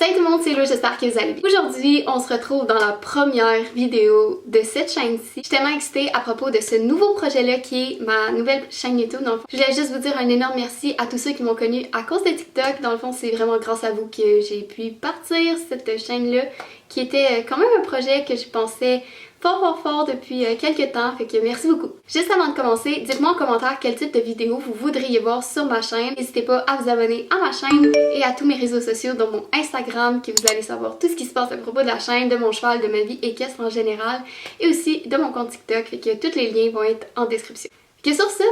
Salut tout le monde, c'est Lou, j'espère que vous allez bien. Aujourd'hui, on se retrouve dans la première vidéo de cette chaîne-ci. Je suis tellement excitée à propos de ce nouveau projet-là qui est ma nouvelle chaîne YouTube. Dans le fond, je voulais juste vous dire un énorme merci à tous ceux qui m'ont connue à cause de TikTok. Dans le fond, c'est vraiment grâce à vous que j'ai pu partir cette chaîne-là qui était quand même un projet que je pensais fort depuis quelques temps, fait que merci beaucoup. Juste avant de commencer, dites-moi en commentaire quel type de vidéo vous voudriez voir sur ma chaîne. N'hésitez pas à vous abonner à ma chaîne et à tous mes réseaux sociaux, dont mon Instagram, que vous allez savoir tout ce qui se passe à propos de la chaîne, de mon cheval, de ma vie équestre en général, et aussi de mon compte TikTok, fait que tous les liens vont être en description. Que sur ce,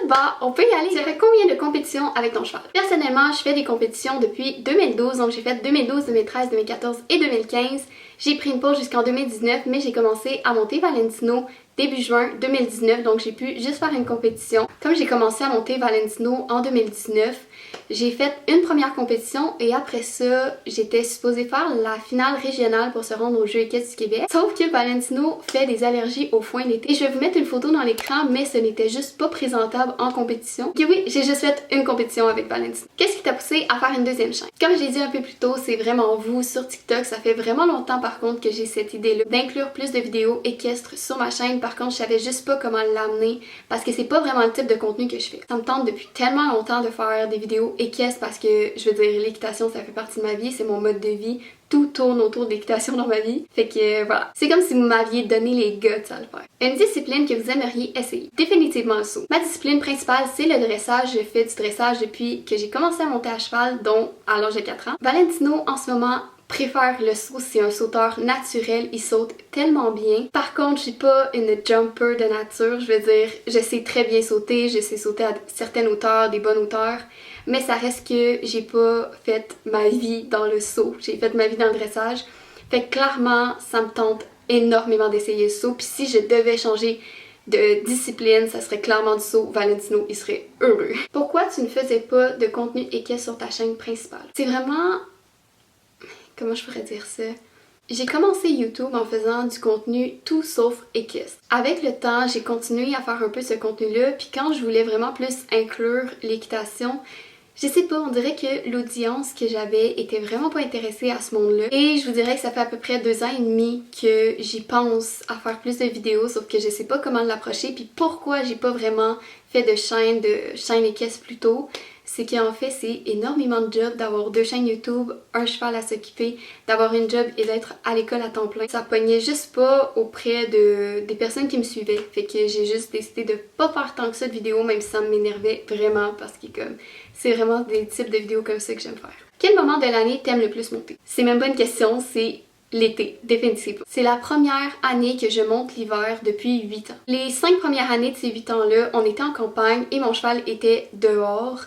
on peut y aller. Ça fait combien de compétitions avec ton cheval? Personnellement, je fais des compétitions depuis 2012, donc j'ai fait 2012, 2013, 2014 et 2015. J'ai pris une pause jusqu'en 2019, mais j'ai commencé à monter Valentino début juin 2019, donc j'ai pu juste faire une compétition. Comme j'ai commencé à monter Valentino en 2019, j'ai fait une première compétition et après ça, j'étais supposée faire la finale régionale pour se rendre aux Jeux équestres du Québec. Sauf que Valentino fait des allergies au foin l'été. Et je vais vous mettre une photo dans l'écran, mais ce n'était juste pas présentable en compétition. Et oui, j'ai juste fait une compétition avec Valentino. Qu'est-ce qui t'a poussé à faire une deuxième chaîne? Comme je l'ai dit un peu plus tôt, c'est vraiment vous sur TikTok. Ça fait vraiment longtemps par contre que j'ai cette idée-là d'inclure plus de vidéos équestres sur ma chaîne. Par contre, je savais juste pas comment l'amener parce que c'est pas vraiment le type de contenu que je fais. Ça me tente depuis tellement longtemps de faire des vidéos équestres parce que, je veux dire, l'équitation ça fait partie de ma vie, c'est mon mode de vie. Tout tourne autour de l'équitation dans ma vie. Fait que voilà. C'est comme si vous m'aviez donné les guts à le faire. Une discipline que vous aimeriez essayer. Définitivement le saut. Ma discipline principale, c'est le dressage. Je fais du dressage depuis que j'ai commencé à monter à cheval, dont à l'âge de 4 ans. Valentino, en ce moment, préfère le saut, c'est un sauteur naturel, il saute tellement bien. Par contre, je suis pas une jumper de nature, je veux dire, je sais très bien sauter, je sais sauter à certaines hauteurs, des bonnes hauteurs, mais ça reste que j'ai pas fait ma vie dans le saut, j'ai fait ma vie dans le dressage. Fait que clairement, ça me tente énormément d'essayer le saut, puis si je devais changer de discipline, ça serait clairement du saut. Valentino, il serait heureux. Pourquoi tu ne faisais pas de contenu équestre sur ta chaîne principale? C'est vraiment... Comment je pourrais dire ça? J'ai commencé YouTube en faisant du contenu tout sauf équestre. Avec le temps, j'ai continué à faire un peu ce contenu-là, puis quand je voulais vraiment plus inclure l'équitation, je sais pas, on dirait que l'audience que j'avais était vraiment pas intéressée à ce monde-là. Et je vous dirais que ça fait à peu près 2 ans et demi que j'y pense à faire plus de vidéos, sauf que je sais pas comment l'approcher, puis pourquoi j'ai pas vraiment fait de chaîne équestre plus tôt. C'est qu'en fait, c'est énormément de job d'avoir 2 chaînes YouTube, un cheval à s'occuper, d'avoir une job et d'être à l'école à temps plein. Ça pognait juste pas auprès des personnes qui me suivaient. Fait que j'ai juste décidé de pas faire tant que ça de vidéos, même si ça m'énervait vraiment parce que c'est vraiment des types de vidéos comme ça que j'aime faire. Quel moment de l'année t'aimes le plus monter? C'est même pas une question, c'est l'été, définitivement. C'est la première année que je monte l'hiver depuis 8 ans. Les 5 premières années de ces 8 ans-là, on était en campagne et mon cheval était dehors.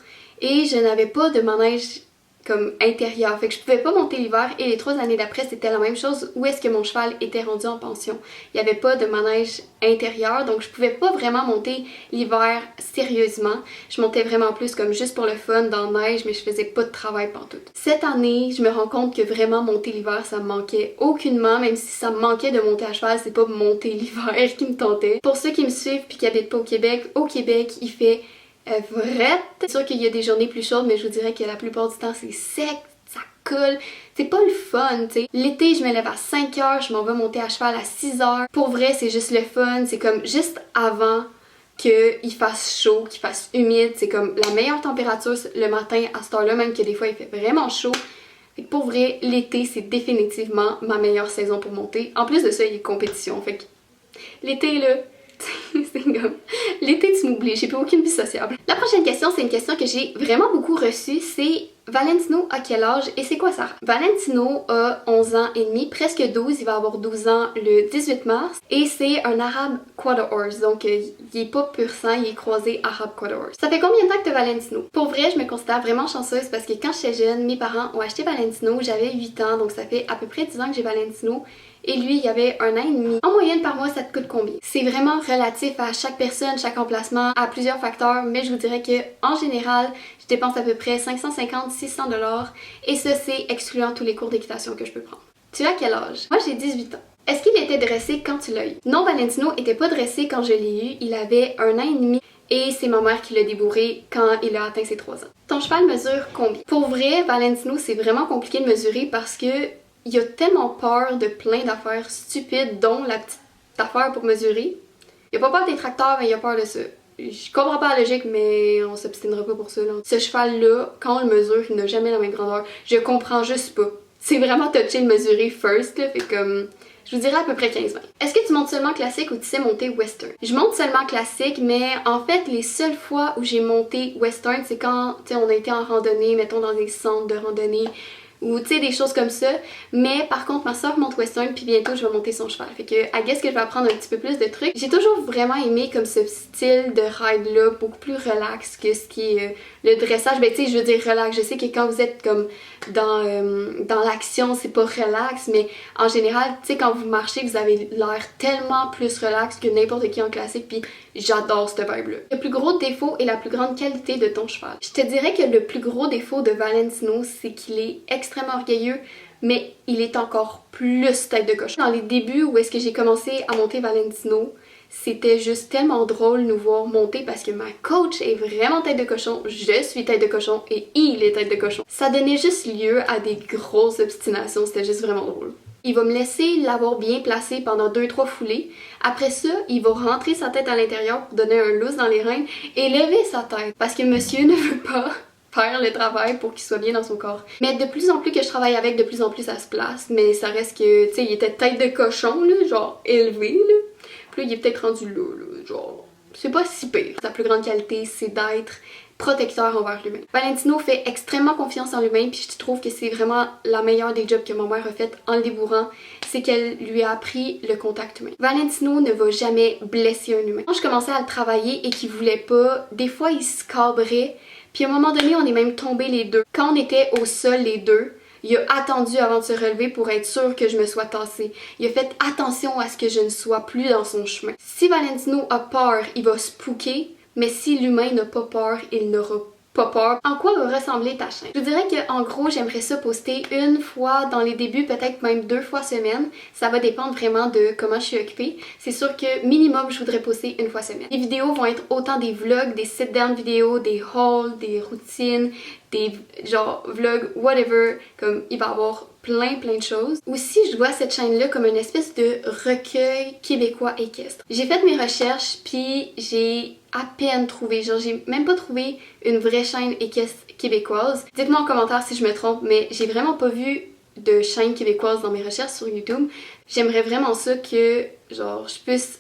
Et je n'avais pas de manège comme intérieur, fait que je pouvais pas monter l'hiver et les 3 années d'après c'était la même chose où est-ce que mon cheval était rendu en pension. Il n'y avait pas de manège intérieur donc je pouvais pas vraiment monter l'hiver sérieusement. Je montais vraiment plus comme juste pour le fun dans la neige mais je faisais pas de travail pantoute. Cette année je me rends compte que vraiment monter l'hiver ça me manquait aucunement, même si ça me manquait de monter à cheval, c'est pas monter l'hiver qui me tentait. Pour ceux qui me suivent puis qui habitent pas au Québec il fait vrette. C'est sûr qu'il y a des journées plus chaudes, mais je vous dirais que la plupart du temps c'est sec, ça coule. C'est pas le fun, tu sais. L'été, je me lève à 5 heures, je m'en vais monter à cheval à 6 heures. Pour vrai, c'est juste le fun. C'est comme juste avant qu'il fasse chaud, qu'il fasse humide. C'est comme la meilleure température le matin à cette heure-là, même que des fois il fait vraiment chaud. Fait que pour vrai, l'été, c'est définitivement ma meilleure saison pour monter. En plus de ça, il y a compétition. Fait que l'été, là, c'est comme... L'été, tu m'oublies, j'ai plus aucune vie sociable. La prochaine question, c'est une question que j'ai vraiment beaucoup reçue, c'est Valentino a quel âge et c'est quoi ça? Valentino a 11 ans et demi, presque 12, il va avoir 12 ans le 18 mars et c'est un arabe quarter horse, donc il est pas pur sang, il est croisé arabe quarter horse. Ça fait combien de temps que t'as Valentino? Pour vrai, je me considère vraiment chanceuse parce que quand j'étais jeune, mes parents ont acheté Valentino, j'avais 8 ans, donc ça fait à peu près 10 ans que j'ai Valentino. Et lui, il y avait 1 an et demi. En moyenne, par mois, ça te coûte combien? C'est vraiment relatif à chaque personne, chaque emplacement, à plusieurs facteurs, mais je vous dirais que en général, je dépense à peu près 550-600 $ et ça, c'est excluant tous les cours d'équitation que je peux prendre. Tu as quel âge? Moi, j'ai 18 ans. Est-ce qu'il était dressé quand tu l'as eu? Non, Valentino était pas dressé quand je l'ai eu. Il avait 1 an et demi et c'est ma mère qui l'a débourré quand il a atteint ses 3 ans. Ton cheval mesure combien? Pour vrai, Valentino, c'est vraiment compliqué de mesurer parce que il a tellement peur de plein d'affaires stupides, dont la petite affaire pour mesurer. Il a pas peur des tracteurs, mais il a peur de ça. Je comprends pas la logique, mais on s'obstinera pas pour ça, là. Ce cheval-là, quand on le mesure, il n'a jamais la même grandeur. Je comprends juste pas. C'est vraiment touché de mesurer first, là, fait comme... Je vous dirais à peu près 15-20. Est-ce que tu montes seulement classique ou tu sais monter western? Je monte seulement classique, mais en fait, les seules fois où j'ai monté western, c'est quand, tu sais, on a été en randonnée, mettons dans des centres de randonnée, ou tu sais des choses comme ça. Mais par contre ma soeur monte western puis bientôt je vais monter son cheval, fait que I guess que je vais apprendre un petit peu plus de trucs. J'ai toujours vraiment aimé comme ce style de ride là, beaucoup plus relax que ce qui est le dressage. Ben tu sais, je veux dire relax, je sais que quand vous êtes comme dans l'action c'est pas relax, mais en général tu sais quand vous marchez vous avez l'air tellement plus relax que n'importe qui en classique, puis j'adore cette vibe là. Le plus gros défaut et la plus grande qualité de ton cheval? Je te dirais que le plus gros défaut de Valentino c'est qu'il est extrêmement orgueilleux, mais il est encore plus tête de cochon. Dans les débuts où est-ce que j'ai commencé à monter Valentino, c'était juste tellement drôle nous voir monter parce que ma coach est vraiment tête de cochon, je suis tête de cochon et il est tête de cochon. Ça donnait juste lieu à des grosses obstinations, c'était juste vraiment drôle. Il va me laisser l'avoir bien placé pendant 2-3 foulées. Après ça, il va rentrer sa tête à l'intérieur pour donner un lousse dans les reins et lever sa tête parce que monsieur ne veut pas faire le travail pour qu'il soit bien dans son corps. Mais de plus en plus que je travaille avec, de plus en plus ça se place, mais ça reste que, tu sais, il était tête de cochon, là, genre élevé, là. Puis là, il est peut-être rendu là, genre, c'est pas si pire. Sa plus grande qualité, c'est d'être protecteur envers l'humain. Valentino fait extrêmement confiance en l'humain, puis je trouve que c'est vraiment la meilleure des jobs que ma mère a fait en le débourrant, c'est qu'elle lui a appris le contact humain. Valentino ne va jamais blesser un humain. Quand je commençais à le travailler et qu'il voulait pas, des fois il se cabrait, puis à un moment donné on est même tombés les deux. Quand on était au sol les deux, il a attendu avant de se relever pour être sûr que je me sois tassée. Il a fait attention à ce que je ne sois plus dans son chemin. Si Valentino a peur, il va spooker, mais si l'humain n'a pas peur, il n'aura pas peur. En quoi va ressembler ta chaîne? Je vous dirais qu'en gros, j'aimerais ça poster une fois dans les débuts, peut-être même 2 fois semaine. Ça va dépendre vraiment de comment je suis occupée. C'est sûr que minimum, je voudrais poster une fois semaine. Les vidéos vont être autant des vlogs, des sit-down vidéos, des hauls, des routines, des genre vlogs, whatever. Comme il va y avoir plein de choses. Aussi, je vois cette chaîne-là comme une espèce de recueil québécois équestre. J'ai fait mes recherches, puis j'ai à peine trouvé, genre j'ai même pas trouvé une vraie chaîne équestre québécoise. Dites-moi en commentaire si je me trompe, mais j'ai vraiment pas vu de chaîne québécoise dans mes recherches sur YouTube. J'aimerais vraiment ça que, genre, je puisse,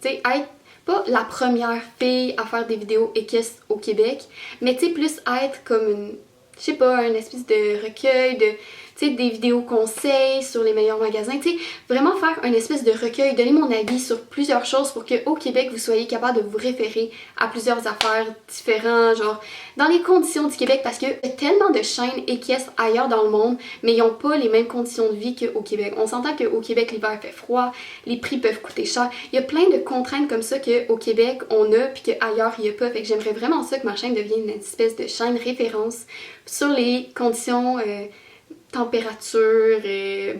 tu sais, être pas la première fille à faire des vidéos équestres au Québec, mais tu sais, plus être comme une, je sais pas, une espèce de recueil de, tu sais, des vidéos conseils sur les meilleurs magasins, tu sais, vraiment faire une espèce de recueil, donner mon avis sur plusieurs choses pour que au Québec vous soyez capable de vous référer à plusieurs affaires différentes, genre dans les conditions du Québec, parce que y a tellement de chaînes équestres ailleurs dans le monde, mais ils n'ont pas les mêmes conditions de vie qu'au Québec. On s'entend qu'au Québec l'hiver fait froid, les prix peuvent coûter cher, il y a plein de contraintes comme ça qu'au Québec on a puis qu'ailleurs il n'y a pas, fait que j'aimerais vraiment ça que ma chaîne devienne une espèce de chaîne référence sur les conditions température,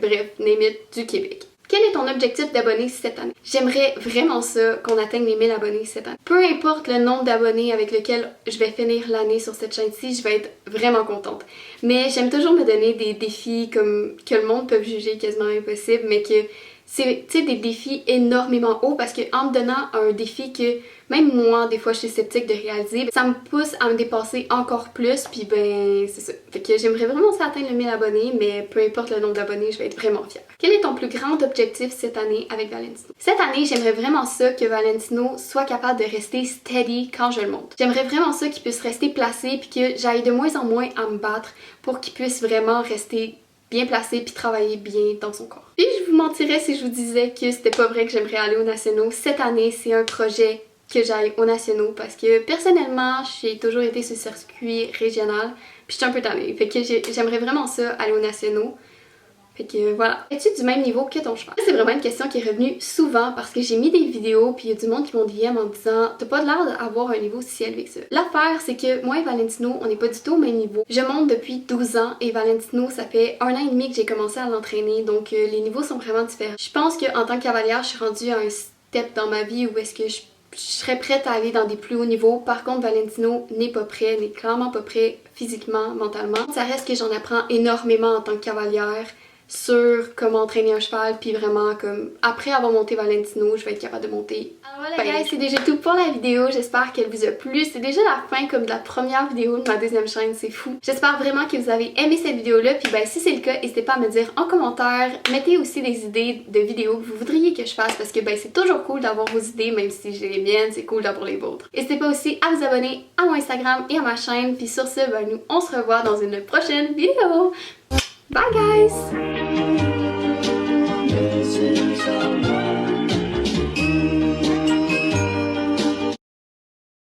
bref, name it, du Québec. Quel est ton objectif d'abonnés cette année? J'aimerais vraiment ça, qu'on atteigne les 1000 abonnés cette année. Peu importe le nombre d'abonnés avec lequel je vais finir l'année sur cette chaîne-ci, je vais être vraiment contente. Mais j'aime toujours me donner des défis comme que le monde peut juger quasiment impossible, mais que c'est des défis énormément hauts, parce que en me donnant un défi que même moi des fois je suis sceptique de réaliser, ça me pousse à me dépasser encore plus, puis ben c'est ça. Fait que j'aimerais vraiment ça atteindre le 1000 abonnés, mais peu importe le nombre d'abonnés, je vais être vraiment fière. Quel est ton plus grand objectif cette année avec Valentino? Cette année, j'aimerais vraiment ça que Valentino soit capable de rester steady quand je le monte. J'aimerais vraiment ça qu'il puisse rester placé, puis que j'aille de moins en moins à me battre pour qu'il puisse vraiment rester bien placé puis travailler bien dans son corps. Puis je vous mentirais si je vous disais que c'était pas vrai que j'aimerais aller aux nationaux. Cette année, c'est un projet que j'aille aux nationaux parce que personnellement, j'ai toujours été sur le circuit régional puis je suis un peu tannée. Fait que j'aimerais vraiment ça, aller aux nationaux. Fait que voilà. Es-tu du même niveau que ton cheval? C'est vraiment une question qui est revenue souvent parce que j'ai mis des vidéos puis il y a du monde qui m'ont DM en disant t'as pas l'air d'avoir un niveau si élevé que ça. L'affaire c'est que moi et Valentino on n'est pas du tout au même niveau. Je monte depuis 12 ans et Valentino ça fait 1 an et demi que j'ai commencé à l'entraîner, donc les niveaux sont vraiment différents. Je pense qu'en tant que cavalière je suis rendue à un step dans ma vie où est-ce que je je serais prête à aller dans des plus hauts niveaux. Par contre, Valentino n'est pas prêt, n'est clairement pas prêt physiquement, mentalement. Ça reste que j'en apprends énormément en tant que cavalière sur comment entraîner un cheval, puis vraiment comme après avoir monté Valentino, je vais être capable de monter. Alors voilà guys, c'est déjà tout pour la vidéo, j'espère qu'elle vous a plu. C'est déjà la fin comme de la première vidéo de ma deuxième chaîne, c'est fou. J'espère vraiment que vous avez aimé cette vidéo-là, puis ben si c'est le cas, n'hésitez pas à me dire en commentaire. Mettez aussi des idées de vidéos que vous voudriez que je fasse, parce que ben c'est toujours cool d'avoir vos idées, même si j'ai les miennes, c'est cool d'avoir les vôtres. N'hésitez pas aussi à vous abonner à mon Instagram et à ma chaîne, puis sur ce, ben nous on se revoit dans une prochaine vidéo. Bye guys!